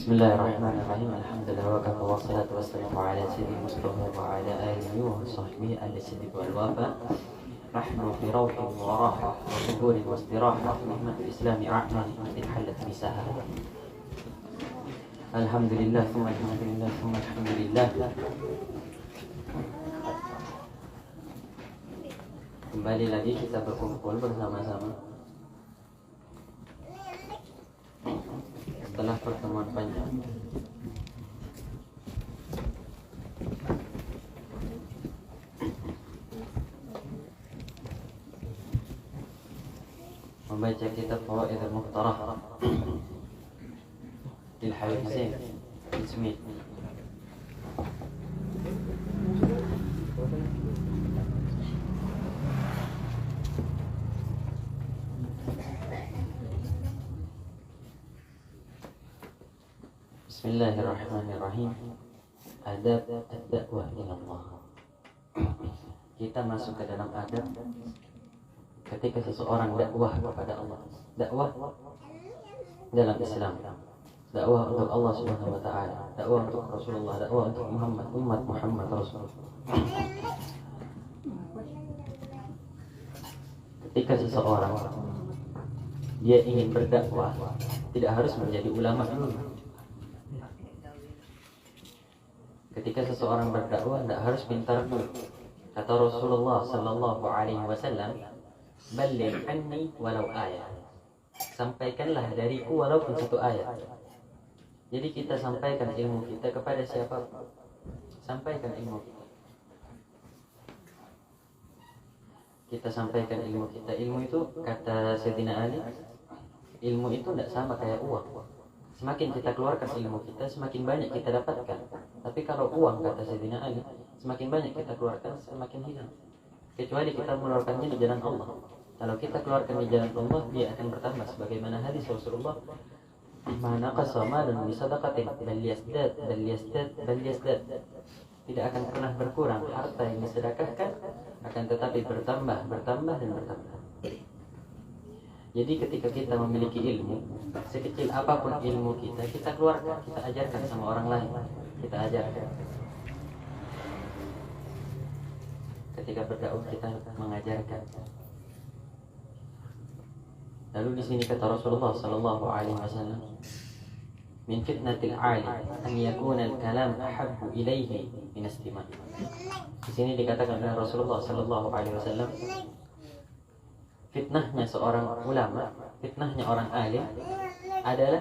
Bismillahirrahmanirrahim. Alhamdulillah wa kafa wa salatu wassalamu ala sayyidil Mustafa wa ala alihi wa sahbihi al-siddiq wal wafa. Nahnu fi rawhin wa raha wa suhurin wa istiraha. Nikmatul islami a'mali in halat bisaha. Alhamdulillah, thumma alhamdulillah, thumma alhamdulillah. Kembali lagi kita berkumpul bersama-sama setelah pertemuan panjang. Membaca kitab Fawaid al-Mukhtarah lil Habib Zain Ismail. Bismillahirrahmanirrahim. Adab ad-da'wah ila Allah. Kita masuk ke dalam adab ketika seseorang dakwah kepada Allah. Dakwah dalam Islam, dakwah untuk Allah Subhanahu wa taala, dakwah untuk Rasulullah, dakwah untuk Muhammad, umat Muhammad Rasul. Ketika seseorang dia ingin berdakwah, tidak harus menjadi ulama dulu. Ketika seseorang berdakwah tidak harus pintar dulu. Kata Rasulullah sallallahu alaihi wasallam, "Balligh anni walau ayat." Sampaikanlah dariku walaupun satu ayat. Jadi kita sampaikan ilmu kita kepada siapa? Sampaikan ilmu kita. Kita sampaikan ilmu kita. Ilmu itu kata Sayyidina Ali, ilmu itu tidak sama kayak uang. Semakin kita keluarkan ilmu kita, semakin banyak kita dapatkan. Tapi kalau uang, kata Sayyidina Ali, semakin banyak kita keluarkan, semakin hilang. Kecuali kita mengeluarkannya di jalan Allah. Kalau kita keluarkan di jalan Allah, dia akan bertambah. Sebagaimana hadis Rasulullah, "Ma naqasa malun bi sadaqatin bal yazdad bal yazdad bal yazdad." Tidak akan pernah berkurang harta yang disedekahkan, akan tetapi bertambah, bertambah dan bertambah. Jadi ketika kita memiliki ilmu, sekecil apapun ilmu kita, kita keluarkan, kita ajarkan sama orang lain. Kita ajarkan. Ketika berdakwah kita mengajarkan. Lalu di sini kata Rasulullah sallallahu alaihi wasallam, "Min fitnatil 'alim an yakuna al-kalam ahabbu ilaihi min istima'." Di sini dikatakan oleh Rasulullah sallallahu alaihi wasallam, fitnahnya seorang ulama, fitnahnya orang alim adalah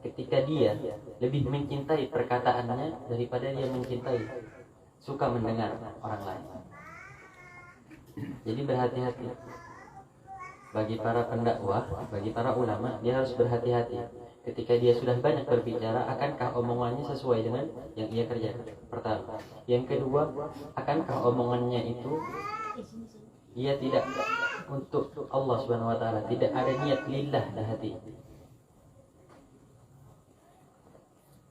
ketika dia lebih mencintai perkataannya daripada dia mencintai, suka mendengar orang lain. Jadi berhati-hati. Bagi para pendakwah, bagi para ulama, dia harus berhati-hati. Ketika dia sudah banyak berbicara, akankah omongannya sesuai dengan yang ia kerjakan? Pertama. Yang kedua, akankah omongannya itu ia tidak untuk Allah Subhanahu wa taala, tidak ada niat lillah di hati.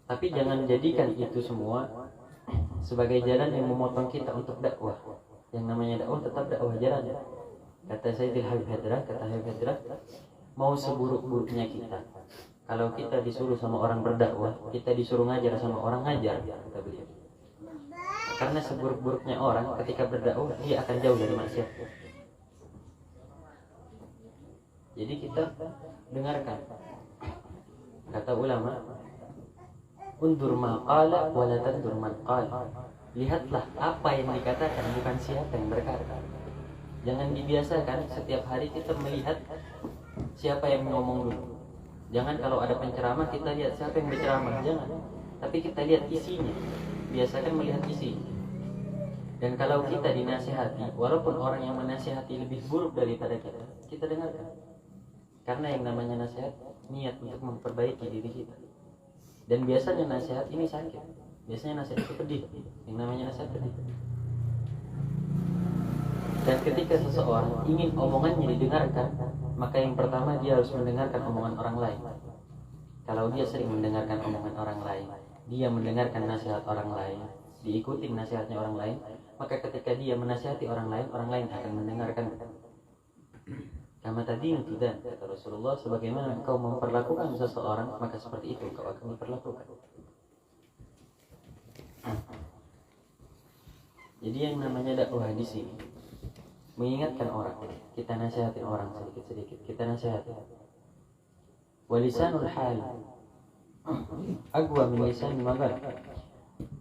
Tapi jangan jadikan itu semua sebagai jalan yang memotong kita untuk dakwah. Yang namanya dakwah tetap dakwah jalan. Kata Sayyidil Habib Hadrah, mau seburuk-buruknya kita, kalau kita disuruh sama orang berdakwah, kita disuruh ngajar sama orang ngajar, kata beliau. Karena seburuk-buruknya orang ketika berdakwah, dia akan jauh dari maksiat. Jadi kita dengarkan. Kata ulama, "Undur ma qala wa la tandur man qala." Lihatlah apa yang dikatakan, bukan siapa yang berkata. Jangan dibiasakan setiap hari kita melihat siapa yang ngomong dulu. Jangan kalau ada penceramah kita lihat siapa yang berceramah, jangan. Tapi kita lihat isinya. Biasakan melihat isi. Dan kalau kita dinasihati, walaupun orang yang menasihati lebih buruk daripada kita, kita dengarkan. Karena yang namanya nasihat, niat untuk memperbaiki diri kita. Dan biasanya nasihat ini sakit. Biasanya nasihat itu pedih. Yang namanya nasihat pedih. Dan ketika seseorang ingin omongannya didengarkan, maka yang pertama dia harus mendengarkan omongan orang lain. Kalau dia sering mendengarkan omongan orang lain, dia mendengarkan nasihat orang lain, diikuti nasihatnya orang lain, maka ketika dia menasihati orang lain akan mendengarkan. Kama tadin tidak, kata Rasulullah, sebagaimana engkau memperlakukan seseorang maka seperti itu engkau akan diperlakukan. Jadi yang namanya dakwah di sini mengingatkan orang, kita nasihatin orang sedikit-sedikit, kita nasihatin. Walisanul hal aqwa min lisanil maqal.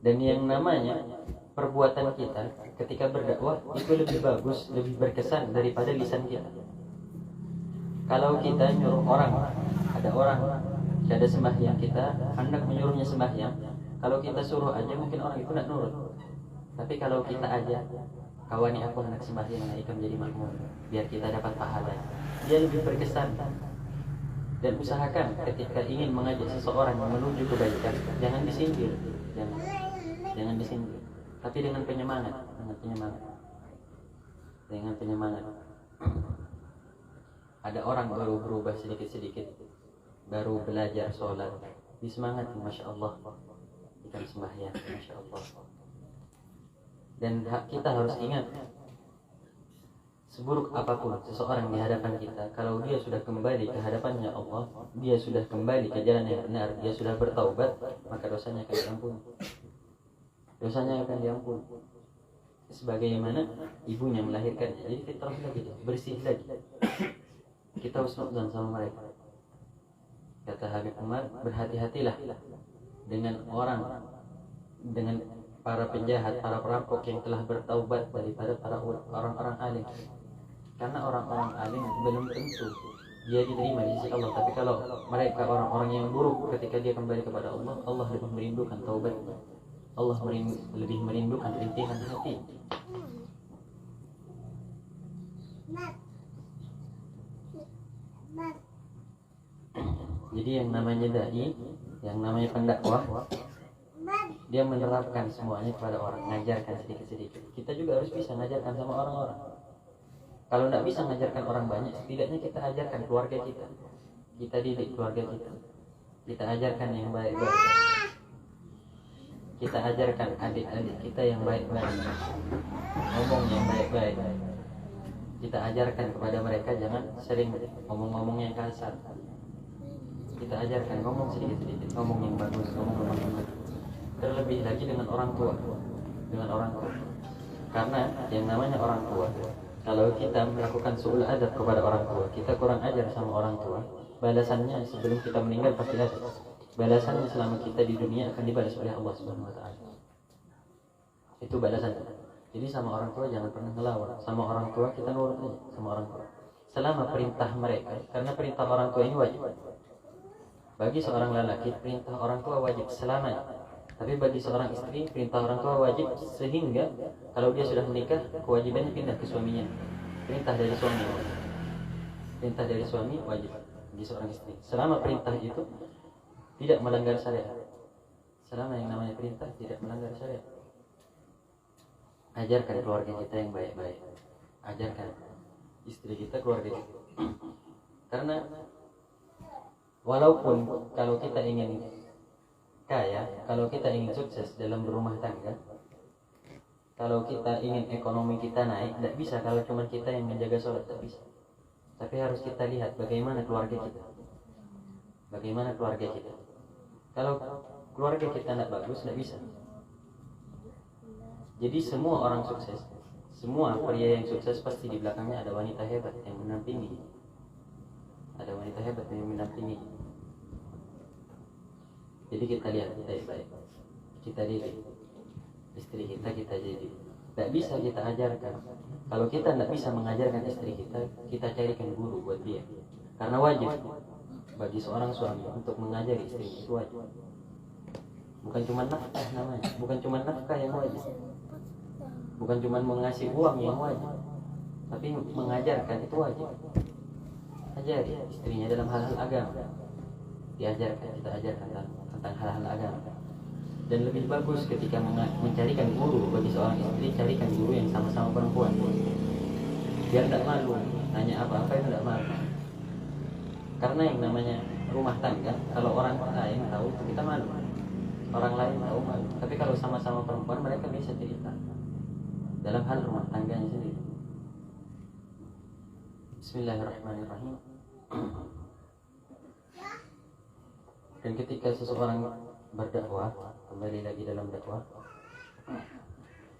Dan yang namanya perbuatan kita ketika berdakwah itu lebih bagus, lebih berkesan daripada lisan kita. Kalau kita nyuruh orang, ada orang ada sembahyang, kita hendak menyuruhnya sembahyang, kalau kita suruh aja mungkin orang itu tidak nurut. Tapi kalau kita aja, kawani aku hendak sembahyang, akan menjadi makmum, biar kita dapat pahala, dia lebih berkesan. Dan usahakan ketika ingin mengajak seseorang menuju kebaikan, jangan disindir, jangan disindir, tapi dengan penyemangat, dengan penyemangat. Ada orang baru berubah sedikit-sedikit, baru belajar sholat, disemangati, masya Allah, ikan sembahyang, masya Allah. Dan kita harus ingat, seburuk apapun seseorang di hadapan kita, kalau dia sudah kembali ke hadapannya Allah, dia sudah kembali ke jalan yang benar, dia sudah bertaubat, maka dosanya akan diampuni. Dosanya akan diampuni. Sebagaimana ibunya melahirkannya, jadi fitrah lagi, bersih lagi. Kita husnudzon sama mereka. Kata Habib Umar, berhati-hatilah dengan orang, dengan para penjahat, para perampok yang telah bertaubat daripada para orang-orang alim. Karena orang-orang alim belum tentu dia diterima di sisi Allah. Tapi kalau mereka orang-orang yang buruk, ketika dia kembali kepada Allah, Allah lebih merindukan taubatnya. Allah lebih merindukan rintihan hati. Jadi yang namanya dai, yang namanya pendakwah, dia menerapkan semuanya kepada orang, ngajarkan sedikit-sedikit. Kita juga harus bisa ngajarkan sama orang-orang. Kalau tidak bisa ngajarkan orang banyak, setidaknya kita ajarkan keluarga kita. Kita didik keluarga kita. Kita ajarkan yang baik-baik. Kita ajarkan adik-adik kita yang baik-baik, ngomong yang baik-baik. Kita ajarkan kepada mereka jangan sering ngomong-ngomong yang kasar. Kita ajarkan ngomong sedikit-sedikit, ngomong yang bagus, ngomong yang bagus. Terlebih lagi dengan orang tua, karena yang namanya orang tua, kalau kita melakukan su'ul adab kepada orang tua, kita kurang ajar sama orang tua, balasannya sebelum kita meninggal pasti ada. Balasannya selama kita di dunia akan dibalas oleh Allah Subhanahu wa taala. Itu balasannya. Jadi sama orang tua jangan pernah ngelawan. Sama orang tua kita nurut aja sama orang tua. Selama perintah mereka, karena perintah orang tua ini wajib. Bagi seorang lelaki perintah orang tua wajib selamanya. Tapi bagi seorang istri perintah orang tua wajib, sehingga kalau dia sudah menikah kewajibannya pindah ke suaminya. Perintah dari suami wajib. Perintah dari suami wajib bagi seorang istri. Selama perintah itu tidak melanggar syariat. Selama yang namanya perintah tidak melanggar syariat. Ajarkan keluarga kita yang baik-baik. Ajarkan istri kita, keluarga kita. Karena walaupun kalau kita ingin kaya, kalau kita ingin sukses dalam berumah tangga, kalau kita ingin ekonomi kita naik, tidak bisa kalau cuma kita yang menjaga sholat, tidak bisa. Tapi harus kita lihat bagaimana keluarga kita. Bagaimana keluarga kita. Kalau keluarga kita tidak bagus, tidak bisa. Jadi semua orang sukses, semua pria yang sukses pasti di belakangnya ada wanita hebat yang mendampingi. Ada wanita hebat yang mendampingi. Jadi kita lihat baik-baik. Kita didik istri kita, kita didik. Tidak bisa kita ajarkan. Kalau kita tidak bisa mengajarkan istri kita, kita carikan guru buat dia. Karena wajib bagi seorang suami untuk mengajari istri itu wajib. Bukan cuma nafkah namanya, bukan cuma nafkah yang wajib, bukan cuma mengasih uang yang wajib, tapi mengajarkan itu wajib. Ajari istrinya dalam hal-hal agama, diajarkan, kita ajarkan tentang hal-hal agama. Dan lebih bagus ketika mencarikan guru bagi seorang istri, carikan guru yang sama-sama perempuan, biar tidak malu, nanya apa-apa itu tidak malu. Karena yang namanya rumah tangga, kalau orang lain tahu kita malu, orang lain tahu malu. Tapi kalau sama-sama perempuan, mereka bisa cerita dalam hal rumah tangganya sendiri. Bismillahirrahmanirrahim. Dan ketika seseorang berdakwah, kembali lagi dalam dakwah,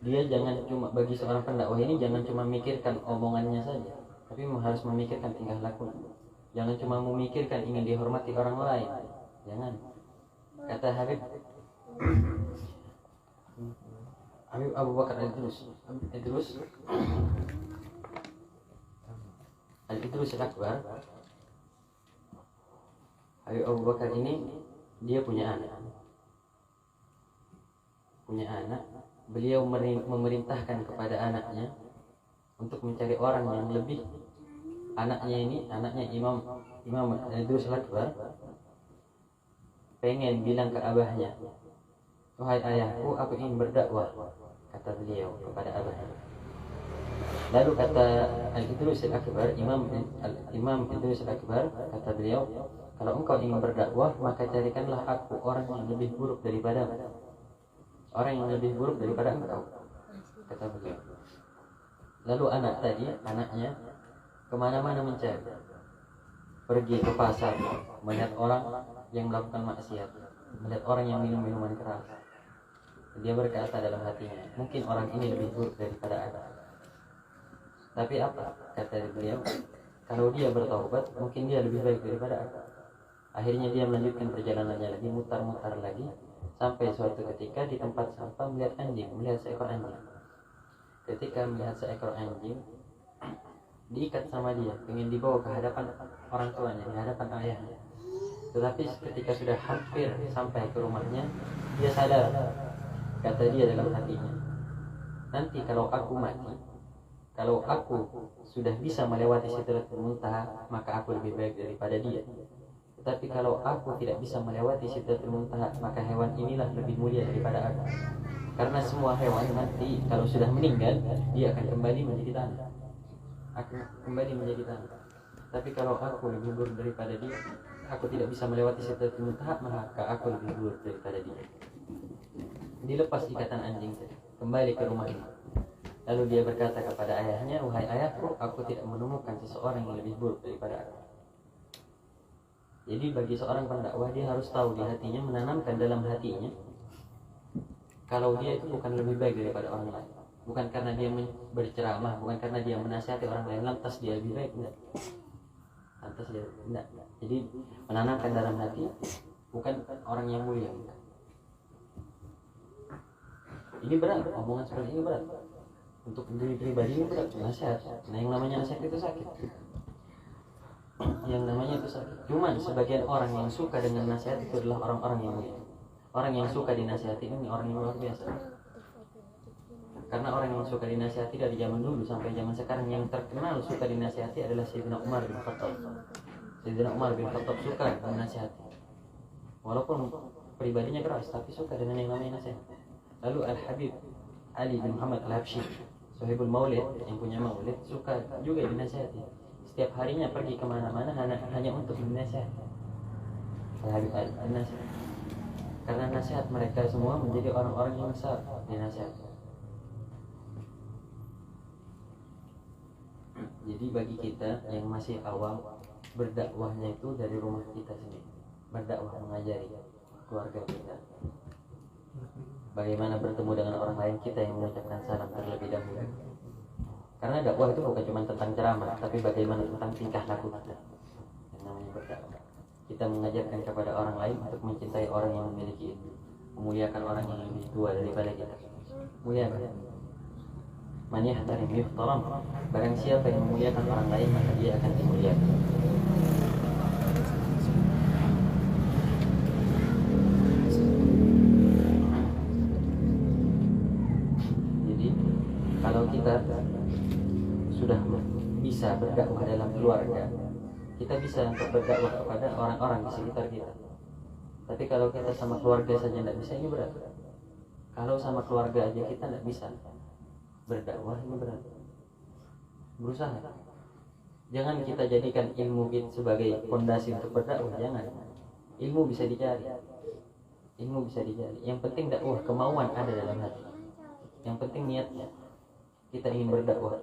dia jangan cuma, bagi seorang pendakwah ini jangan cuma memikirkan omongannya saja, tapi harus memikirkan tingkah laku. Jangan cuma memikirkan ingin dihormati orang lain. Jangan. Kata Habib Abu Bakar Al-Idrus Al-Akbar. Habib Abu Bakar ini dia punya anak. Beliau memerintahkan kepada anaknya untuk mencari orang yang lebih. Anaknya Imam Al-Idrus Al-Akbar pengen bilang ke abahnya, "Wahai ayahku, aku ingin berdakwah," kata beliau kepada abahnya. Lalu kata Al-Idrus Al-Akbar, Imam Idrus Al-Akbar, kata beliau, "Kalau engkau ingin berdakwah, maka carikanlah aku orang yang lebih buruk daripada engkau," kata beliau. Lalu anaknya kemana-mana mencari, pergi ke pasar, melihat orang yang melakukan maksiat, melihat orang yang minum minuman keras. Dia berkata dalam hatinya, mungkin orang ini lebih buruk daripada aku. Tapi apa? Kata beliau, kalau dia bertaubat, mungkin dia lebih baik daripada aku. Akhirnya dia melanjutkan perjalanannya lagi, mutar-mutar lagi, sampai suatu ketika di tempat sampah melihat seekor anjing. Ketika melihat seekor anjing, diikat sama dia, ingin dibawa ke hadapan orang tuanya, di hadapan ayahnya. Tetapi ketika sudah hampir sampai ke rumahnya, dia sadar. Kata dia dalam hatinya, nanti kalau aku mati, kalau aku sudah bisa melewati Sidratul Muntaha, maka aku lebih baik daripada dia. Tetapi kalau aku tidak bisa melewati Sidratul Muntaha, maka hewan inilah lebih mulia daripada aku. Karena semua hewan nanti kalau sudah meninggal, dia akan kembali menjadi tanah. Tapi kalau aku lebih buruk daripada dia, aku tidak bisa melewati Sidratul Muntaha, maka aku lebih buruk daripada dia. Dilepas ikatan anjing, kembali ke rumahnya. Lalu dia berkata kepada ayahnya, "Wahai ayahku, aku tidak menemukan seseorang yang lebih buruk daripada aku." Jadi bagi seorang pendakwah, dia harus tahu di hatinya, menanamkan dalam hatinya, kalau dia itu bukan lebih baik daripada orang lain. Bukan karena dia berceramah, bukan karena dia menasihati orang lain, lantas dia lebih baik, enggak. Jadi menanamkan dalam hati, bukan orang yang mulia. Ini berat, omongan seperti ini berat. Untuk diri pribadi ini berat, nasihat. Nah, yang namanya nasihat itu sakit. Cuman sebagian orang yang suka dengan nasihat itu adalah orang-orang yang mulia. Orang yang suka dinasihati ini orang yang luar biasa. Karena orang yang suka dinasihati dari zaman dulu sampai zaman sekarang, yang terkenal suka dinasihati adalah Sayyidina Umar bin Khattab. Sayyidina Umar bin Khattab suka menasihati. Walaupun pribadinya keras, tapi suka dengan yang namanya nasihat. Lalu Al-Habib Ali bin Muhammad Al-Habsyi, Sahibul Maulid, yang punya maulid, suka juga dinasihati. Setiap harinya pergi kemana-mana hanya untuk dinasihati. Al-Habib Ali dinasihati. Karena nasihat mereka semua menjadi orang-orang yang besar dinasihati. Jadi bagi kita yang masih awam, berdakwahnya itu dari rumah kita sendiri. Berdakwah, mengajari keluarga kita. Bagaimana bertemu dengan orang lain, kita yang mengucapkan salam terlebih dahulu. Karena dakwah itu bukan cuma tentang ceramah, tapi bagaimana tentang tingkah laku kita. Yang namanya berdakwah, kita mengajarkan kepada orang lain untuk mencintai orang yang memiliki ilmu, memuliakan orang yang lebih tua daripada kita. Muliakan. Man yahtarim yuhtaram. Barang siapa yang memuliakan orang lain, maka dia akan dimuliakan. Jadi kalau kita sudah bisa berdakwah dalam keluarga, kita bisa untuk berdakwah kepada orang-orang di sekitar kita. Tapi kalau kita sama keluarga saja tidak bisa, ini berat. Kalau sama keluarga aja kita tidak bisa berdakwah, ini berat. Berusaha. Jangan kita jadikan ilmu kita sebagai fondasi untuk berdakwah, jangan. Ilmu bisa dicari. Yang penting dakwah, kemauan ada dalam hati. Yang penting niatnya. Kita ingin berdakwah.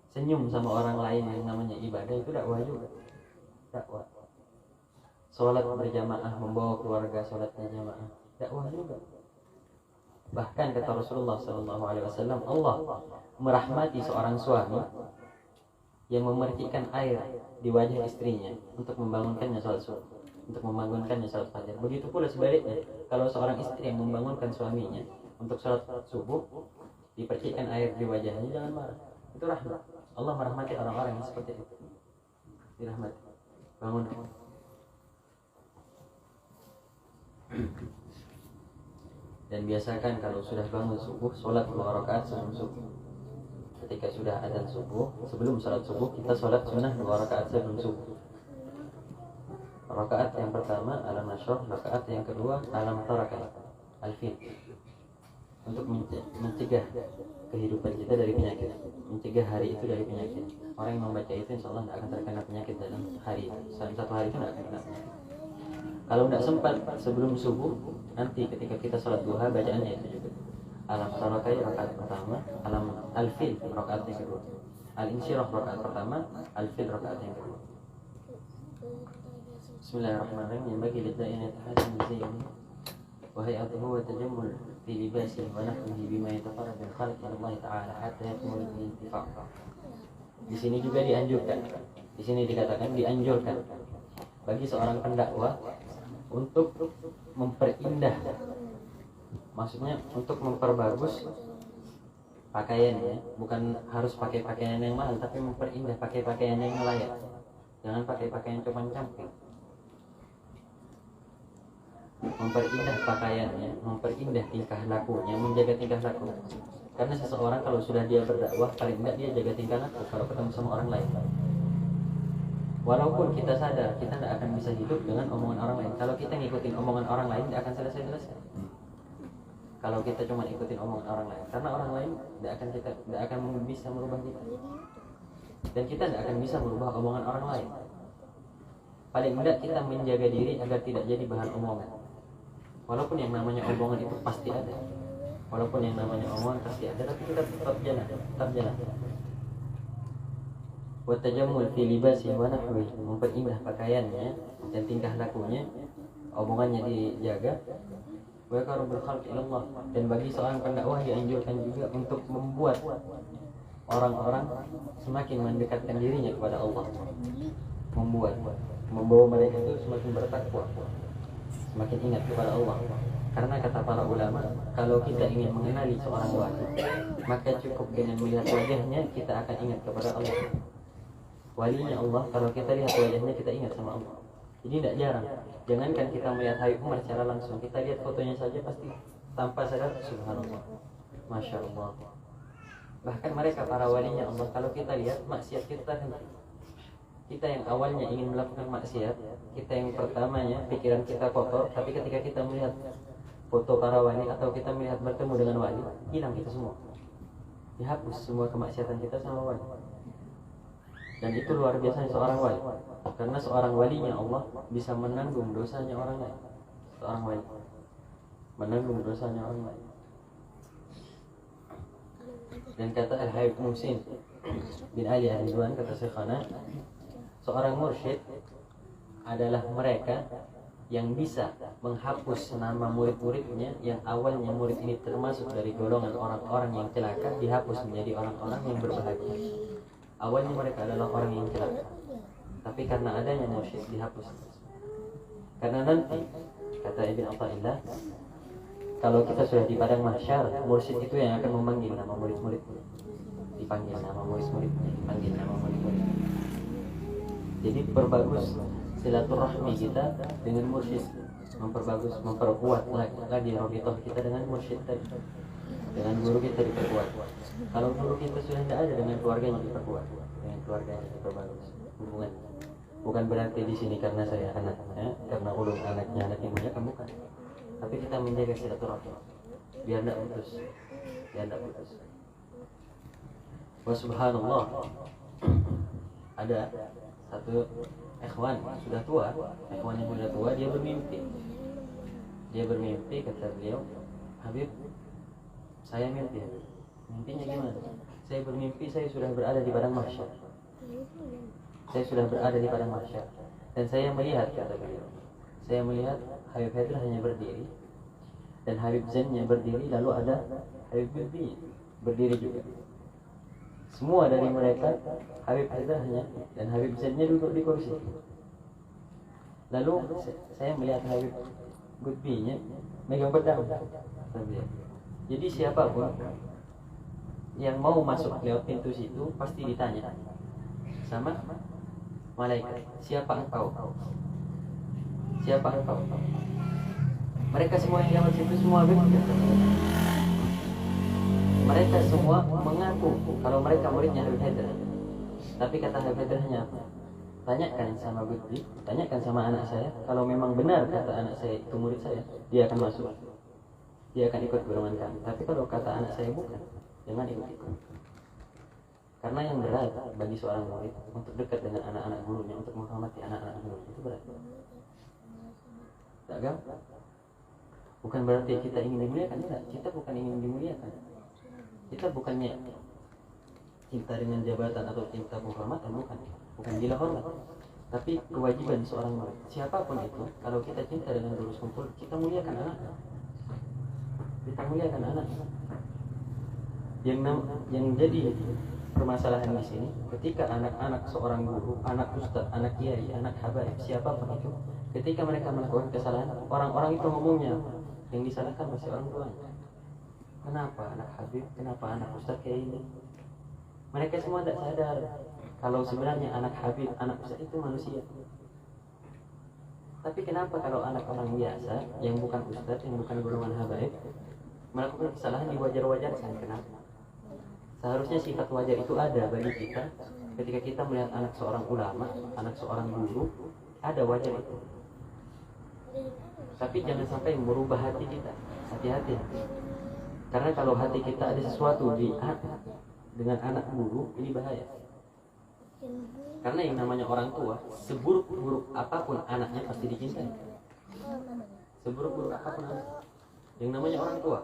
Senyum sama orang lain yang namanya ibadah itu dakwah juga. Dakwah. Sholat berjamaah, membawa keluarga sholat berjamaah, dakwah juga. Bahkan kata Rasulullah SAW, Allah merahmati seorang suami yang memercikkan air di wajah istrinya untuk membangunkannya sholat subuh, untuk membangunkannya sholat fajar. Begitu pula sebaliknya, kalau seorang istri yang membangunkan suaminya untuk sholat subuh, dipercikkan air di wajahnya, jangan marah. Itu rahmat. Allah merahmati orang-orang yang seperti itu. Dirahmati. Bangun. Dan biasakan kalau sudah bangun subuh, sholat 2 rakaat sebelum subuh. Ketika sudah azan subuh, sebelum sholat subuh kita sholat sunnah 2 rakaat sebelum subuh. Rakaat yang pertama alam nashrah, rakaat yang kedua alam tarakah, al-fil. Untuk mencegah kehidupan kita dari penyakit, mencegah hari itu dari penyakit. Orang yang membaca itu insya Allah tidak akan terkena penyakit dalam hari itu. Satu hari itu tidak akan kena penyakit. Kalau tidak sempat sebelum subuh, nanti ketika kita sholat duha, bacaannya itu juga alam tarakah rakaat pertama, alam al-fil rakaat yang kedua, al-insyirah rakaat pertama, al-fil rakaat yang kedua. Bismillahirrahmanirrahim. Yang bagi liddain yatahasan bizaini wa hay'atuhu wa tajammul fi libasihi wa nahwihi bima yatafarrad bil khalqi Allah ta'ala hatta yakmul intifa'. Di sini juga dianjurkan, di sini dikatakan dianjurkan bagi seorang pendakwah untuk memperindah, maksudnya untuk memperbagus pakaiannya, bukan harus pakai pakaian yang mahal, tapi memperindah, pakai pakaian yang layak. Jangan pakai pakaian compang-camping. Memperindah pakaiannya, memperindah tingkah lakunya, menjaga tingkah laku. Karena seseorang kalau sudah dia berdakwah, paling tidak dia jaga tingkah laku kalau ketemu sama orang lain. Walaupun kita sadar kita tidak akan bisa hidup dengan omongan orang lain. Kalau kita ngikutin omongan orang lain, tidak akan selesai-selesai. Kalau kita cuma ikutin omongan orang lain, karena orang lain tidak akan bisa merubah kita, dan kita tidak akan bisa merubah omongan orang lain. Paling tidak kita menjaga diri agar tidak jadi bahan omongan. Walaupun yang namanya omongan itu pasti ada, walaupun yang namanya omongan pasti ada, tapi kita tetap jalan. Watajammul fi libasi wa nahwi, memperindah pakaiannya dan tingkah lakunya, omongannya dijaga. Wa qarabul khalqi ilallah, dan bagi seorang pendakwah dianjurkan juga untuk membuat orang-orang semakin mendekatkan dirinya kepada Allah. Membawa mereka itu semakin bertakwa, semakin ingat kepada Allah. Karena kata para ulama, kalau kita ingin mengenali seorang wali, maka cukup dengan melihat wajahnya kita akan ingat kepada Allah. Walinya Allah, kalau kita lihat wajahnya kita ingat sama Allah. Jadi tidak jarang. Jangankan kita melihat Habib Umar secara langsung, kita lihat fotonya saja pasti tanpa sadar, subhanallah, masya Allah. Bahkan mereka para walinya Allah, kalau kita lihat maksiat kita henti. Kita yang awalnya ingin melakukan maksiat, kita yang pertamanya pikiran kita kotor, tapi ketika kita melihat foto para wali atau kita melihat bertemu dengan wali, hilang itu semua. Dihapus semua kemaksiatan kita sama wali. Dan itu luar biasa seorang wali, karena seorang walinya Allah bisa menanggung dosanya orang lain. Seorang wali menanggung dosanya orang lain. Dan kata Al-Habib Muhsin bin Ali Al-Ridwan, kata Syekhana, seorang mursyid adalah mereka yang bisa menghapus nama murid-muridnya yang awalnya murid ini termasuk dari golongan orang-orang yang celaka, dihapus menjadi orang-orang yang berbahagia. Awalnya mereka adalah orang yang celaka, tapi karena adanya mursyid dihapus. Karena nanti kata Ibn Athaillah, kalau kita sudah di padang mahsyar, mursyid itu yang akan memanggil nama murid-muridnya, dipanggil nama murid-muridnya, dipanggil nama murid-muridnya. Jadi perbagus silaturahmi kita dengan mursyid, memperkuat lagi rabithah kita dengan mursyid tadi, dengan guru kita diperkuat. Kalau guru kita sudah tidak ada, dengan keluarganya diperkuat, dengan keluarganya diperbagus hubungan. Bukan berarti di sini karena saya anaknya, karena ulun anaknya anak yang punya, bukan. Tapi kita menjaga silaturahmi biar tidak putus, Wa subhanallah, ada satu ikhwan sudah tua, ikhwan yang sudah tua, dia bermimpi, kata beliau, Habib, saya mimpi Mimpinya gimana? Saya bermimpi saya sudah berada di padang mahsyar. Saya sudah berada di padang mahsyar. Dan saya melihat, kata beliau, saya melihat Habib Haider hanya berdiri, dan Habib Zainnya berdiri, lalu ada Habib Bilbi berdiri juga. Semua dari mereka Habib Haider hanya, dan Habib Zainnya duduk di kursi. Lalu saya melihat Habib Bilbi-nya megang pedang. Jadi siapapun yang mau masuk lewat pintu situ pasti ditanya sama malaikat, siapa engkau? Siapa engkau? Mereka semua yang lewat situ semua begitu. Mereka semua mengaku kalau mereka muridnya Habib Haider. Tapi kata Habib Haider hanya apa? Tanyakan sama Bukti, tanyakan sama anak saya. Kalau memang benar kata anak saya itu murid saya, dia akan masuk. Dia akan ikut golongan kami. Tapi kalau kata anak saya bukan, jangan ikut-ikut. Karena yang berat bagi seorang murid untuk dekat dengan anak-anak gurunya, untuk menghormati anak-anak gurunya, itu berat. Tak gampang. Bukan berarti kita ingin dimuliakan, tidak. Kita bukan ingin dimuliakan. Kita bukannya cinta dengan jabatan atau cinta penghormatan, bukan gila hormat. Tapi kewajiban seorang murid, siapapun itu, kalau kita cinta dengan guru sekumpul, kita muliakan anak. Kita muliakan anak. Yang jadi permasalahan di sini, ketika anak-anak seorang guru, anak ustaz, anak kiai, anak habaib, siapapun itu, ketika mereka melakukan kesalahan, orang-orang itu ngomongnya, yang disalahkan masih orang tuanya. Kenapa anak habib, kenapa anak ustaz kayak ini? Mereka semua tidak sadar kalau sebenarnya anak habib, anak ustaz itu manusia. Tapi kenapa kalau anak orang biasa, yang bukan ustaz, yang bukan golongan habaib, melakukan kesalahan diwajar-wajarkan? Kenapa? Seharusnya sifat wajar itu ada bagi kita ketika kita melihat anak seorang ulama, anak seorang guru, ada wajar itu. Tapi jangan sampai merubah hati kita. Hati-hati. Karena kalau hati kita ada sesuatu dengan anak guru, ini bahaya. Karena yang namanya orang tua, seburuk-buruk apapun anaknya pasti dicintai. Seburuk-buruk apapun anaknya, yang namanya orang tua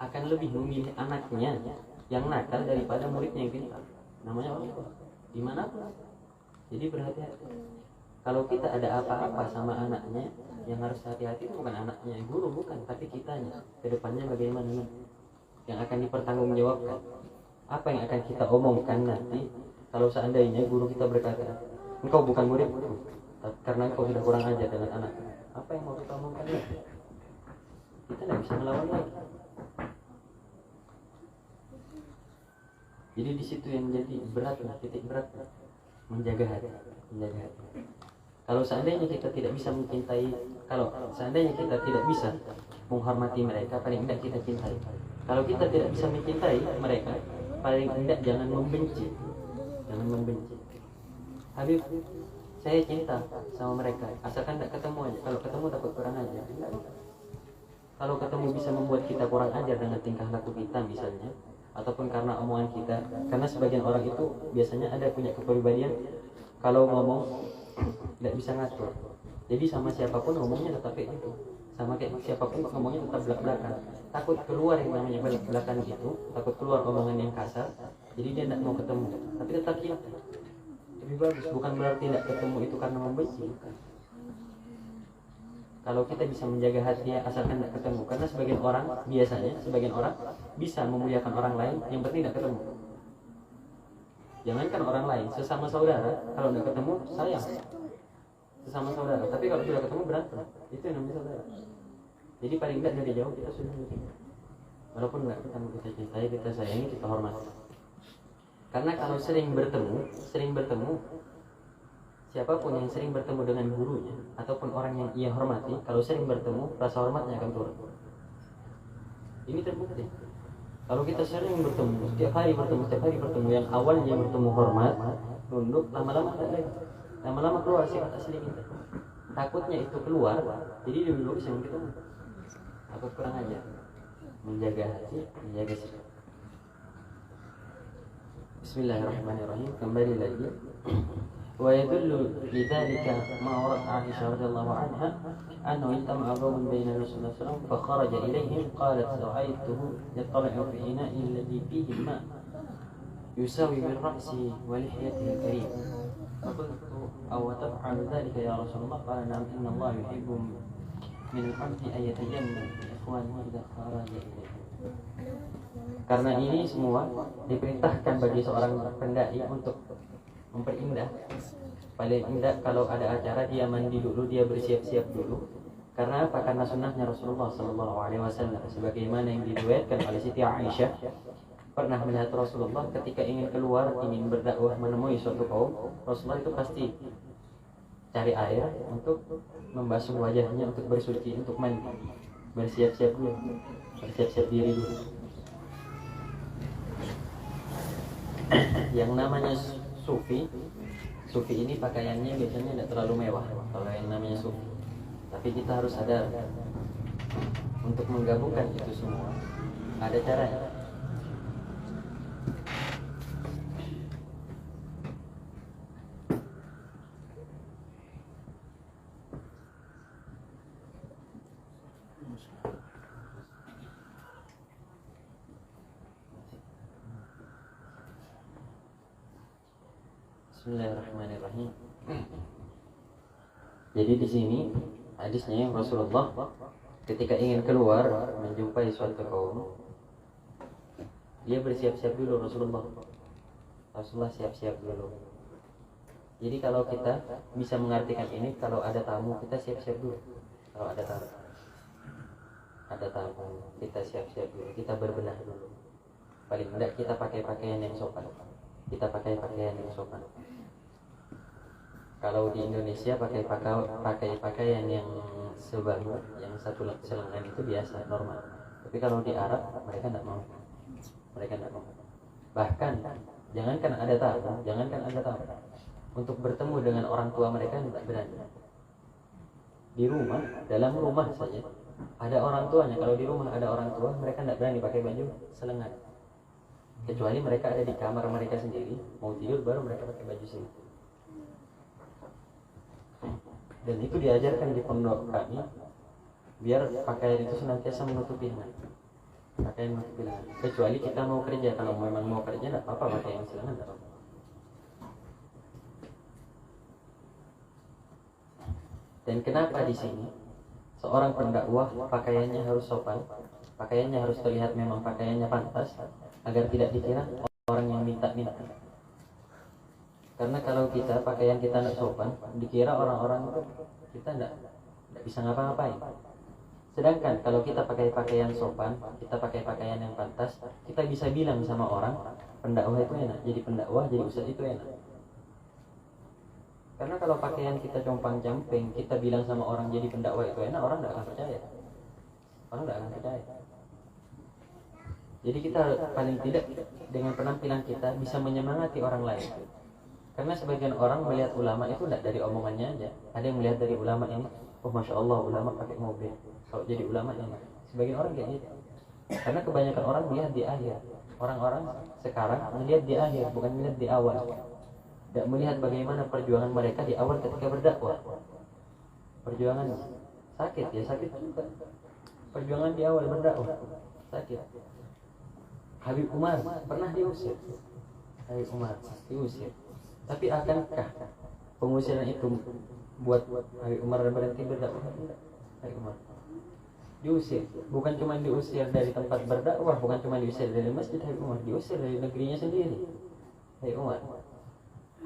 akan lebih memilih anaknya yang nakal daripada muridnya yang pintar. Namanya orang tua dimanapun. Jadi berhati-hati. Kalau kita ada apa-apa sama anaknya, yang harus hati-hati itu bukan anaknya guru, bukan, tapi kitanya. Kedepannya bagaimana yang akan dipertanggungjawabkan. Apa yang akan kita omongkan nanti kalau seandainya guru kita berkata, engkau bukan muridku karena engkau sudah kurang ajar dengan anak. Apa yang mau kita omongkan lagi? Kita tidak bisa melawan lagi. Jadi di situ yang menjadi berat, titik berat, menjaga hati. Kalau seandainya kita tidak bisa mencintai, kalau seandainya kita tidak bisa menghormati mereka, paling tidak kita cintai. Kalau kita tidak bisa mencintai mereka, paling tidak jangan membenci. Jangan membenci. Habib, saya cinta sama mereka, asalkan tidak ketemu aja. Kalau ketemu takut kurang ajar. Kalau ketemu bisa membuat kita kurang ajar dengan tingkah laku kita misalnya, ataupun karena omongan kita. Karena sebagian orang itu biasanya ada punya kepribadian, kalau ngomong tidak bisa ngatur. Jadi sama siapapun ngomongnya tetap kayak gitu. Sama kayak siapapun ngomongnya tetap belak-belakan. Takut keluar yang namanya belak-belakan itu, takut keluar omongan yang kasar. Jadi dia tidak mau ketemu, tapi tetap cinta. Lebih bagus, bukan berarti tidak ketemu itu karena membenci. Kalau kita bisa menjaga hati asalkan tidak ketemu. Karena sebagian orang, biasanya sebagian orang bisa memuliakan orang lain, yang penting tidak ketemu. Jangankan orang lain, sesama saudara, kalau tidak ketemu sayang. Sesama saudara, tapi kalau sudah ketemu berantem. Itu yang namanya saudara. Jadi paling tidak dari jauh kita sudah mencintai. Walaupun tidak ketemu, kita cintai, kita sayangi, kita hormati. Karena kalau sering bertemu, siapapun yang sering bertemu dengan gurunya ataupun orang yang ia hormati, kalau sering bertemu, rasa hormatnya akan turun. Ini terbukti. Kalau kita sering bertemu, setiap hari bertemu, yang awalnya bertemu hormat, tunduk, lama-lama tidak lagi. Lama-lama keluar sifat asli kita. Takutnya itu keluar, jadi lebih bagus yang ketemu. Takut kurang ajar. Menjaga hati, menjaga sikap. Bismillahirrahmanirrahim. Kembali lagi. ويدل لذلك ما ورد عائشة رضي الله عنها أنه اجتمع قوم بين النبي صلى الله عليه وسلم فخرج إليهم قالت رأيته يطلع في إناء الذي فيه الماء يساوي من رأسه ولحيته الكريم فقلت أو تفعل ذلك يا رسول الله؟ قال نعم إن الله يحب من العبد أن يتجنب إخوانه إذا خرج إليه. Karena ini semua diperintahkan bagi seorang pendai untuk memperindah. Paling indah kalau ada acara dia mandi dulu, dia bersiap-siap dulu. Karena apa? Karena sunnahnya Rasulullah SAW. Sebagaimana yang diriwayatkan oleh Siti Aisyah, pernah melihat Rasulullah ketika ingin keluar, ingin berdakwah menemui suatu kaum, Rasulullah itu pasti cari air untuk membasuh wajahnya, untuk bersuci, untuk mandi, bersiap-siap dulu, bersiap-siap diri dulu. Yang namanya sufi ini pakaiannya biasanya tidak terlalu mewah kalau yang namanya sufi. Tapi kita harus sadar untuk menggabungkan itu semua ada caranya. Bismillahirrahmanirrahim. Jadi di sini hadisnya Rasulullah ketika ingin keluar menjumpai suatu kaum, dia bersiap-siap dulu. Rasulullah siap-siap dulu. Jadi kalau kita bisa mengartikan ini, kalau ada tamu kita siap-siap dulu. Kalau ada tamu kita siap-siap dulu, kita berbenah dulu. Paling tidak kita pakai pakaian yang sopan. Kalau di Indonesia pakai pakaian yang sebahu, yang satu selengan itu biasa, normal. Tapi kalau di Arab mereka tidak mau. Bahkan jangankan ada tamu, untuk bertemu dengan orang tua mereka tidak berani. Di rumah, dalam rumah saja ada orang tuanya. Kalau di rumah ada orang tua, mereka tidak berani pakai baju selengan. Kecuali mereka ada di kamar mereka sendiri, mau tidur baru mereka pakai baju sendiri. Dan itu diajarkan di pondok kami, biar pakaian itu senantiasa menutupi lengan. Kecuali kita mau kerja, kalau memang mau kerja tidak apa-apa pakai yang selengan, tidak apa-apa. Dan kenapa di sini seorang pendakwah pakaiannya harus sopan, pakaiannya harus terlihat memang pakaiannya pantas, agar tidak dikira orang yang minta-minta. Karena kalau kita pakaian kita tidak sopan, dikira orang-orang itu kita tidak bisa ngapa-ngapain. Sedangkan kalau kita pakai pakaian sopan, kita pakai pakaian yang pantas, kita bisa bilang sama orang, pendakwah itu enak. Jadi pendakwah, jadi ustaz itu enak. Karena kalau pakaian kita compang-camping, kita bilang sama orang jadi pendakwah itu enak, orang tidak akan percaya. Jadi kita paling tidak dengan penampilan kita bisa menyemangati orang lain. Karena sebagian orang melihat ulama itu tidak dari omongannya aja. Ada yang melihat dari ulama ini, oh masya Allah ulama pakai mobil, kalau jadi ulama ini. Sebagian orang kayak gitu. Karena kebanyakan orang melihat di akhir. Orang-orang sekarang melihat di akhir, bukan melihat di awal. Tidak melihat bagaimana perjuangan mereka di awal ketika berdakwah. Perjuangan sakit juga. Perjuangan di awal berdakwah sakit. Habib Umar pernah diusir. Tapi akankah pengusiran itu buat Habib Umar berhenti berdakwah? Habib Umar diusir, bukan cuma diusir dari tempat berdakwah, bukan cuma diusir dari masjid. Habib Umar diusir dari negerinya sendiri. Habib Umar,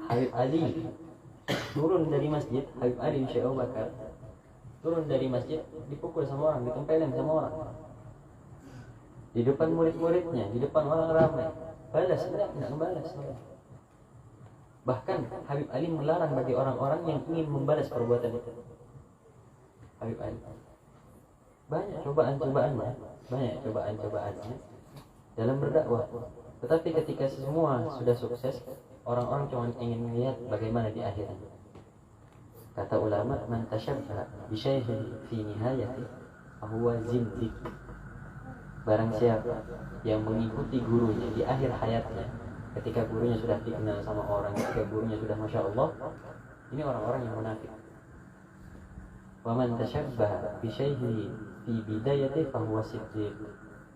Habib Ali turun dari masjid, Habib Ali bin Syekh Abu Bakar turun dari masjid, dipukul sama orang, ditempelin sama orang. Di depan murid-muridnya, di depan orang ramai. Balas, tidak membalas. Bahkan Habib Ali melarang bagi orang-orang yang ingin membalas perbuatan itu. Habib Ali banyak cobaan-cobaannya dalam berdakwah. Tetapi ketika semua sudah sukses, orang-orang cuma ingin melihat bagaimana di akhirnya. Kata ulama, man tashabbaha bi syai'in fi nihayati fahuwa zindiq. Barang siapa yang mengikuti gurunya di akhir hayatnya, ketika gurunya sudah dikenal sama orang, ketika gurunya sudah masya Allah, ini orang-orang yang munafik. Wa man tashabbaha bi syai'in fi bidayati fa huwa siddiq.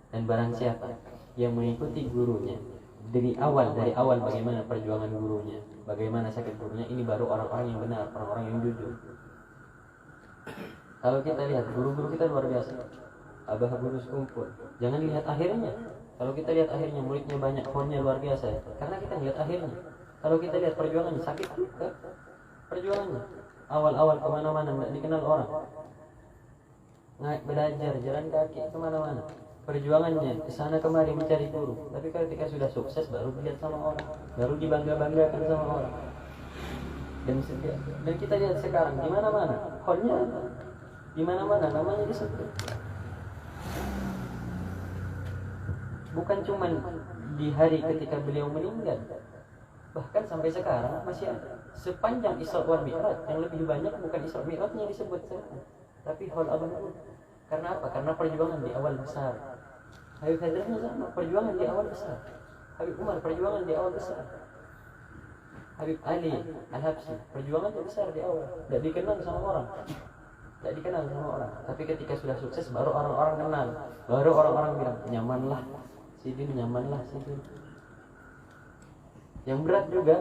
Dan barang siapa yang mengikuti gurunya dari awal bagaimana perjuangan gurunya, bagaimana sakit gurunya, ini baru orang-orang yang benar, orang-orang yang jujur. Kalau kita lihat guru-guru kita luar biasa, abah guru sekumpul, jangan lihat akhirnya. Kalau kita lihat akhirnya muridnya banyak, ponnya luar biasa, karena kita lihat akhirnya. Kalau kita lihat perjuangannya, sakit juga perjuangannya. Awal-awal kemana-mana nggak dikenal orang, nggak belajar jalan kaki kemana-mana, perjuangannya kesana kemari mencari guru. Tapi ketika sudah sukses baru dilihat sama orang, baru dibangga-banggakan sama orang. Dan kita lihat sekarang di mana-mana, ponnya di mana-mana namanya disebut. Bukan cuma di hari ketika beliau meninggal, bahkan sampai sekarang masih ada. Sepanjang Isra wal Mi'raj yang lebih banyak bukan Isra Mi'rajnya disebut sekarang, tapi Hol Abun. Karena apa? Karena perjuangan di awal besar. Habib Hadrahnya sama, perjuangan di awal besar. Habib Umar perjuangan di awal besar. Habib Ali Al-Habsyi perjuangannya besar di awal, tidak dikenal sama orang. Tidak dikenal sama orang, tapi ketika sudah sukses baru orang-orang kenal, baru orang-orang bilang nyamanlah Sidin, nyamanlah Sidin. Yang berat juga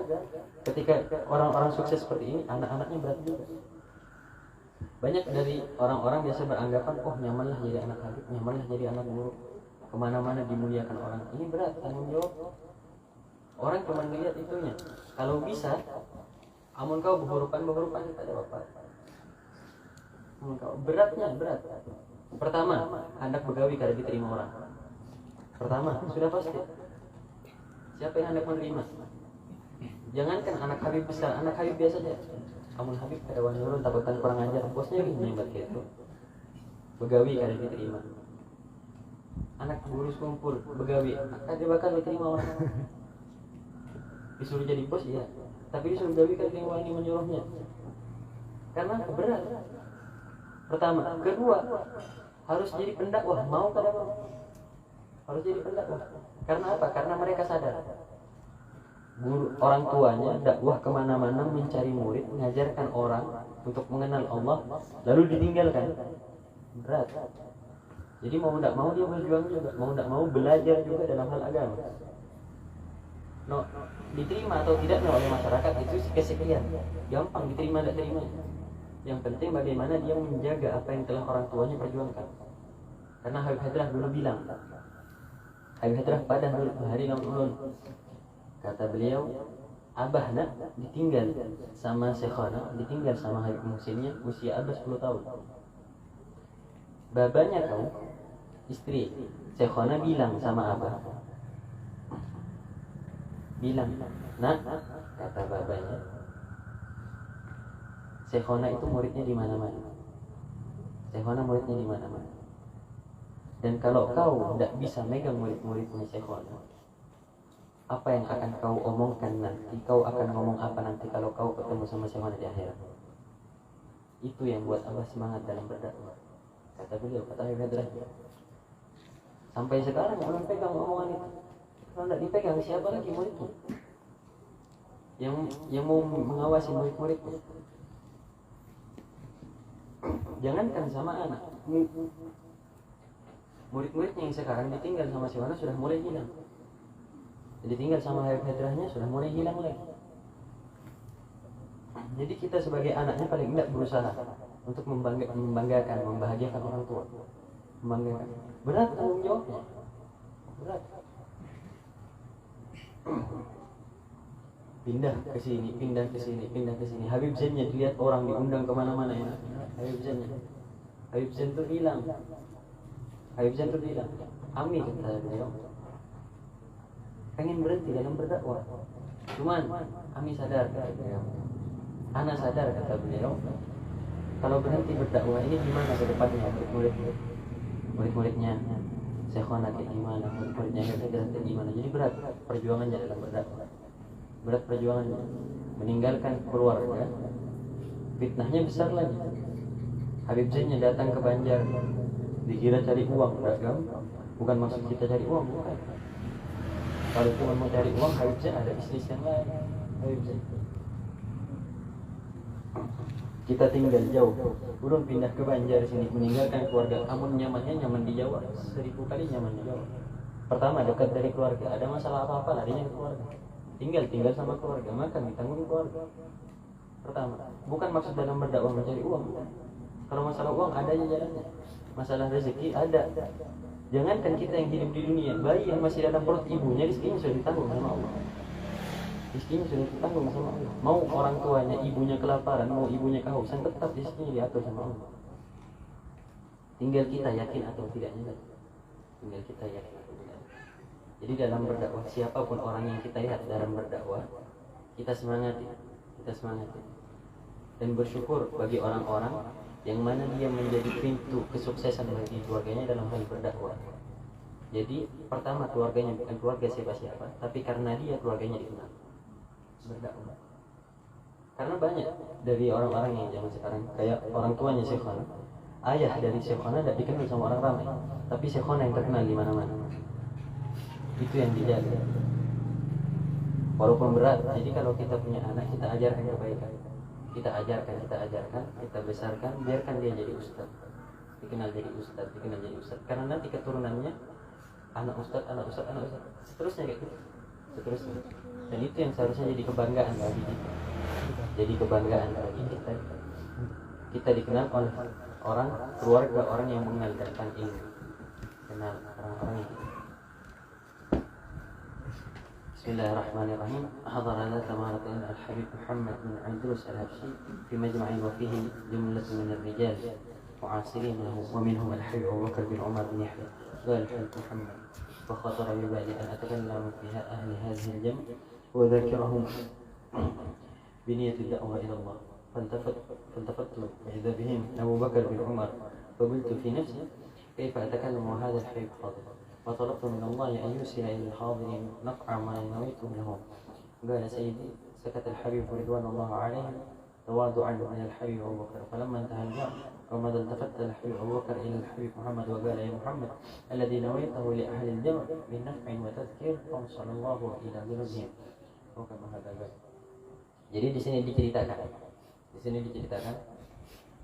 ketika orang-orang sukses seperti ini, anak-anaknya berat juga. Banyak dari orang-orang biasa beranggapan, oh nyamanlah jadi anak Habib, nyamanlah jadi anak guru, kemana-mana dimuliakan orang. Ini berat tanggung jawab. Orang cuma melihat itunya. Kalau bisa, amun kau behurupan tak ada apa-apa. Beratnya berat. Pertama, hendak begawi kada diterima orang. Pertama, sudah pasti. Siapa yang hendak menerima? Jangankan anak Habib besar, anak Habib biasa saja. Amun Habib kada wani ulun takutan kurang ajar, bosnya gini buat gitu. Begawi kada diterima. Anak guru sekumpul begawi, kada bakal diterima orang. Disuruh jadi bos ya, tapi disuruh begawi kada yang wani menyuruhnya. Karena berat. Pertama, kedua, harus jadi pendakwah, mau kada mau. Harus jadi pendakwah. Karena apa? Karena mereka sadar guru orang tuanya dakwah kemana-mana mencari murid, mengajarkan orang untuk mengenal Allah, lalu ditinggalkan. Berat. Jadi mau tidak mau dia berjuang juga, mau tidak mau belajar juga dalam hal agama. No, diterima atau tidaknya oleh masyarakat itu kesekian, gampang diterima tidak terima. Yang penting bagaimana dia menjaga apa yang telah orang tuanya perjuangkan. Karena Habib Hadrah dulu bilang, Habib Hadrah pada hari ulun, kata beliau, abah nak ditinggal sama Syekhana, ditinggal sama Habib Muhsinnya usia abah 10 tahun. Babanya kau, istri Syekhana bilang sama abah, bilang, nak, kata babanya, Syekhana itu muridnya di mana-mana. Syekhana muridnya di mana-mana. Dan kalau kau tidak bisa megang murid-muridnya Syekhana, apa yang akan kau omongkan nanti? Kau akan ngomong apa nanti kalau kau ketemu sama Syekhana di akhirat? Itu yang buat abah semangat dalam berdakwah. Kata beliau, kata Habib Hadrah. Sampai sekarang belum pegang omongan itu. Kalau tidak dipegang, siapa lagi muridnya? Yang mau mengawasi murid-muridnya. Jangankan sama anak, murid-muridnya yang sekarang ditinggal sama Syekhana sudah mulai hilang. Ditinggal sama Habib Hadrahnya sudah mulai hilang lagi. Jadi kita sebagai anaknya paling tidak berusaha untuk membanggakan, membahagiakan orang tua. Membanggakan. Berat tanggung jawabnya. Berat. Pindah ke sini, pindah ke sini, pindah ke sini. Habib Zainnya dilihat orang diundang kemana-mana ya. Habib Zainnya. Habib Zain tuh bilang, Ami kata beliau, pengen berhenti dalam berdakwah. Cuman Ami sadar kata beliau, Ana sadar kata beliau, kalau berhenti berdakwah ini gimana ke depannya murid-muridnya Syekhana kayak gimana, murid-muridnya kayak gimana. Jadi berat perjuangannya dalam berdakwah. Berat perjuangannya, meninggalkan keluarga, fitnahnya besar lagi. Habib Zainnya datang ke Banjar, dikira cari uang, beragam. Bukan maksud kita cari uang, bukan. Kalau cuma mau cari uang, Habib Zain ada bisnis yang lain. Habib Zain. Kita tinggal jauh, belum pindah ke Banjar sini, meninggalkan keluarga. Amun nyamannya nyaman di Jawa, 1000 kali nyaman di Jawa. Pertama dekat dari keluarga, ada masalah apa-apa larinya ke keluarga. Tinggal sama keluarga, makan ditanggung keluarga. Pertama, bukan maksud dalam berdakwah mencari uang. Kalau masalah uang ada aja jalannya. Masalah rezeki ada. Jangankan kita yang hidup di dunia, bayi yang masih dalam perut ibunya rezekinya sudah ditanggung sama Allah. Rezekinya sudah ditanggung sama Allah. Mau orang tuanya, ibunya kelaparan, mau ibunya kehausan, tetap rezekinya diatur sama Allah. Tinggal kita yakin atau tidaknya. Tinggal kita yakin atau tidak. Jadi dalam berdakwah, siapapun orang yang kita lihat dalam berdakwah, kita semangati. Dan bersyukur bagi orang-orang yang mana dia menjadi pintu kesuksesan bagi keluarganya dalam hal berdakwah. Jadi pertama keluarganya bukan keluarga siapa-siapa, tapi karena dia keluarganya dikenal berdakwah. Karena banyak dari orang-orang yang zaman sekarang, kayak orang tuanya Syekhona, ayah dari Syekhona tidak dikenal sama orang ramai, tapi Syekhona yang terkenal di mana-mana. Itu yang dijaga. Walaupun berat, jadi kalau kita punya anak, kita ajarkan kebaikan. Kita ajarkan, kita besarkan, biarkan dia jadi ustaz. Dikenal jadi ustaz. Karena nanti keturunannya anak ustaz, seterusnya kayak gitu. Seterusnya. Dan itu yang seharusnya jadi kebanggaan bagi kita. Kita dikenal oleh orang, keluarga orang yang mengenal tentang ilmu. Kenal orang-orang yang Bismillahirrahmanirrahim. Hadar ala tamaratin al-Habib Muhammad bin Idrus al-Habsyi fi majma'in wa fihi jumlatun min ar-rijal mu'asirin lahu wa minhum al-Habib Abu Bakar bin Umar bin Yahya. Qala al-Habib Muhammad wa khatara bi bali an atakallamu fi ahli hadhihi al-jam' wa dhakirahum bi niyyati ad-da'wa ila Allah. فالتفت فإذا بهم أبو بكر بن عمر فقلت في نفسي كيف أتكلم وهذا الحبيب حاضر وطلبت من الله أن يرسل إلى الحاضرين نقع ما نويته لهم. قال سيدي سكت الحبيب رضوان الله عليه تواضعا من الحبيب أبو بكر. فلما انتهى الجمع وماذا التفت الحبيب أبو بكر إلى الحبيب محمد وقال يا محمد الذي نويته لأهل الجمع من نفع وتذكير أوصل الله إلى ذنوبهم. وكما هذا قال. Jadi di sini diceritakan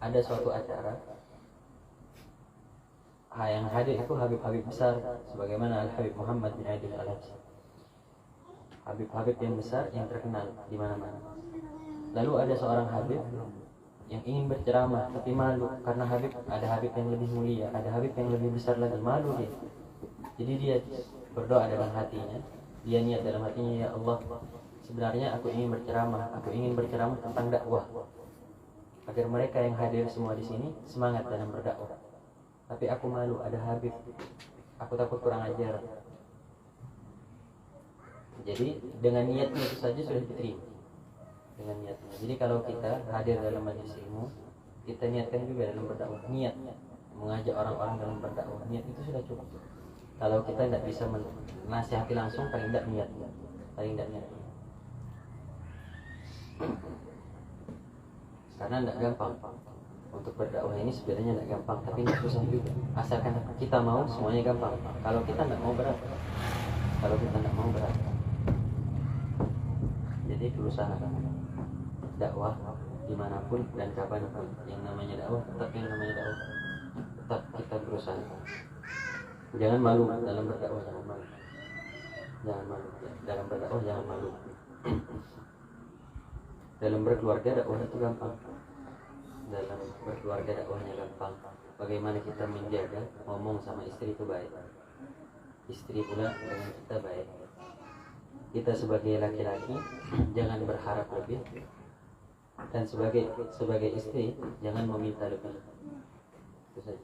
ada suatu acara yang hadir itu Habib-Habib besar sebagaimana Al-Habib Muhammad bin Idrus al-Habsyi. Habib-Habib yang besar yang terkenal di mana-mana. Lalu ada seorang Habib yang ingin berceramah tapi malu karena ada Habib yang lebih mulia, ada Habib yang lebih besar lagi, malu dia. Jadi dia berdoa dalam hatinya, dia niat dalam hatinya, ya Allah, sebenarnya aku ingin berceramah tentang dakwah agar mereka yang hadir semua di sini semangat dalam berdakwah. Tapi aku malu, ada Habib, aku takut kurang ajar. Jadi dengan niatnya itu saja sudah diterima. Dengan niatnya. Jadi kalau kita hadir dalam majelis ilmu, kita niatkan juga dalam berdakwah. Niat mengajak orang-orang dalam berdakwah, niat itu sudah cukup. Kalau kita tidak bisa menasihati langsung, paling tidak niat. Karena tidak gampang untuk berdakwah ini, sebenarnya tidak gampang, tapi tidak susah juga. Asalkan kita mau, semuanya gampang. Kalau kita tidak mau berat, jadi berusaha dakwah dimanapun dan kapanpun. Yang namanya dakwah tetap kita berusaha. Jangan malu dalam berdakwah, jangan malu dalam berdakwah, jangan malu. Dalam berkeluarga dakwah itu gampang. Dalam berkeluarga dakwahnya gampang. Bagaimana kita menjaga ngomong sama istri itu baik, istri pula dengan kita baik. Kita sebagai laki-laki jangan berharap lebih, dan sebagai istri jangan meminta lebih. Itu saja.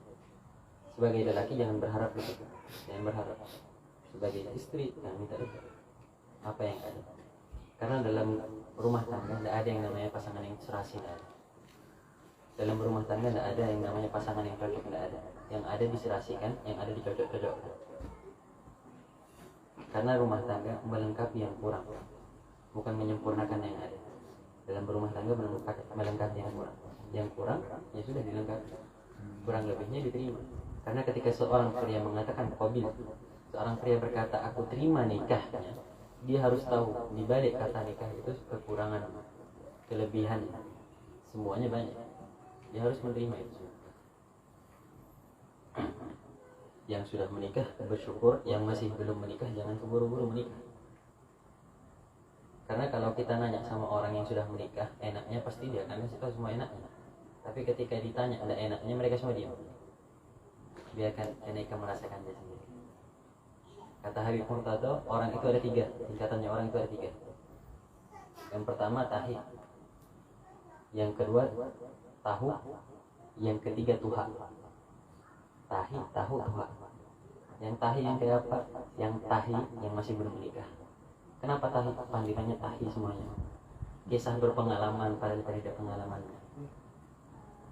Sebagai lelaki jangan berharap lebih, sebagai istri jangan minta lebih. Apa yang ada? Karena dalam rumah tangga tidak ada yang namanya pasangan yang serasi, tidak ada. Dalam rumah tangga tidak ada yang namanya pasangan yang cocok, tidak ada. Yang ada diserasikan, yang ada dicocok-cocokkan. Karena rumah tangga melengkapi yang kurang, bukan menyempurnakan yang ada. Dalam rumah tangga melengkapi yang kurang. Yang kurang ya sudah dilengkapi, kurang lebihnya diterima. Karena ketika seorang pria mengatakan qabil, seorang pria berkata aku terima nikahnya, dia harus tahu di balik kata nikah itu kekurangan, kelebihan, semuanya banyak. Dia harus menerima itu semua. Yang sudah menikah bersyukur, yang masih belum menikah jangan keburu-buru menikah. Karena kalau kita nanya sama orang yang sudah menikah, enaknya pasti dia akan kasih tahu semua enaknya. Tapi ketika ditanya ada enaknya, mereka semua diam. Biarkan mereka merasakan dia sendiri. Kata Habib Murtado, orang itu ada 3. Tingkatannya orang itu ada 3. Yang pertama tahi, yang kedua tahu, yang ketiga tuha. Tahi, tahu, tuha. Yang tahi yang kayak apa? Yang tahi yang masih belum menikah. Kenapa tahi? Panggilannya tahi semuanya. Kisah berpengalaman padahal tidak pengalamannya.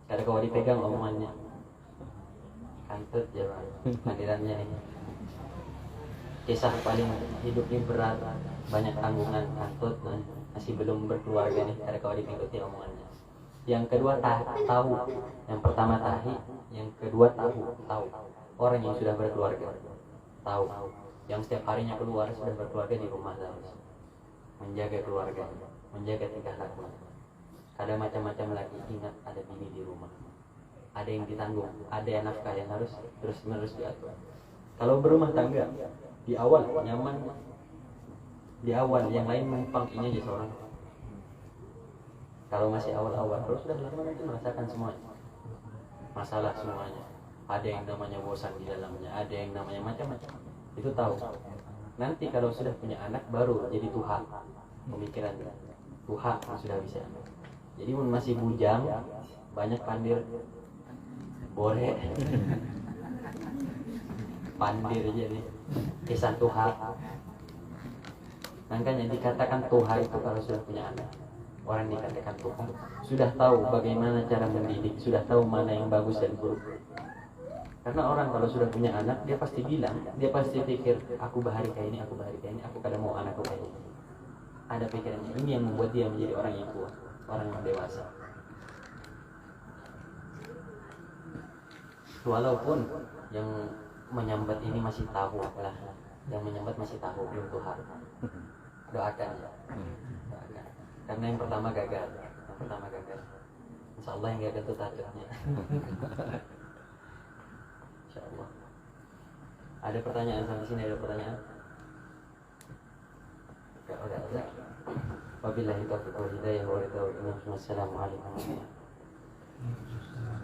Karena kalau dipegang omongannya kantut ya panggilannya ini. Kisah paling hidupnya berat, banyak tanggungan, kantut, masih belum berkeluarga nih. Karena kalau diikuti omongannya. Yang kedua tahu. Yang pertama tahi, yang kedua tahu. Orang yang sudah berkeluarga tahu. Yang setiap harinya keluar sudah berkeluarga di rumah terus, menjaga keluarga, menjaga tingkah laku. Ada macam-macam lagi, ingat ada bini di rumah, ada yang ditanggung, ada yang nafkah yang harus terus-menerus diatur. Kalau berumah tangga di awal nyaman, di awal yang lain numpang ini aja seorang. Kalau masih awal-awal, kalau sudah lama nanti merasakan semuanya, masalah semuanya. Ada yang namanya bosan di dalamnya, ada yang namanya macam-macam. Itu tahu. Nanti kalau sudah punya anak baru jadi tuha, pemikiran tuha sudah bisa. Jadi masih bujang, banyak pandir, bore, pandir jadi kisah tuha. Makanya dikatakan tuha itu kalau sudah punya anak. Orang dikatakan tuha sudah tahu bagaimana cara mendidik, sudah tahu mana yang bagus dan buruk. Karena orang kalau sudah punya anak, dia pasti bilang, dia pasti pikir, aku bahari kayak ini, aku kadang mau anakku kayak ini. Ada pikirannya, ini yang membuat dia menjadi orang yang kuat, orang yang dewasa. Walaupun yang menyambat ini masih tahu lah, yang menyambat masih tahu, belum Tuhan. Doakan ya, doakan. Karena yang pertama gagal, Insya Allah yang gagal itu takdirnya. Allah. Ada pertanyaan sampai sini? Ada pertanyaan? Enggak ada. Wabillahi taufiq wal hidayah. Wassalamualaikum warahmatullahi wabarakatuh.